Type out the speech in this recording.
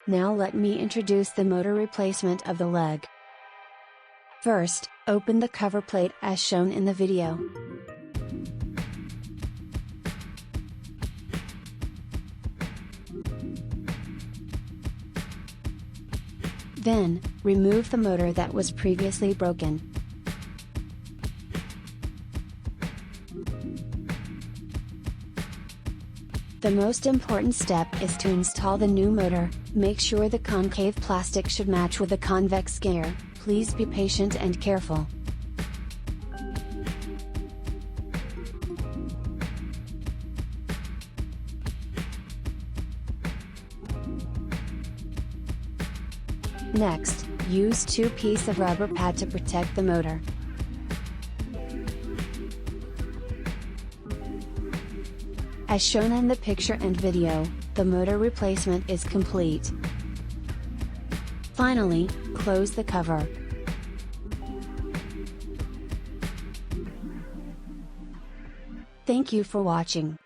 Now let me introduce the motor replacement of the leg. First, open the cover plate as shown in the video. Then, remove the motor that was previously broken. The most important step is to install the new motor. Make sure the concave plastic should match with the convex gear. Please be patient and careful. Next, use 2 pieces of rubber pad to protect the motor. As shown in the picture and video, the motor replacement is complete. Finally, close the cover. Thank you for watching.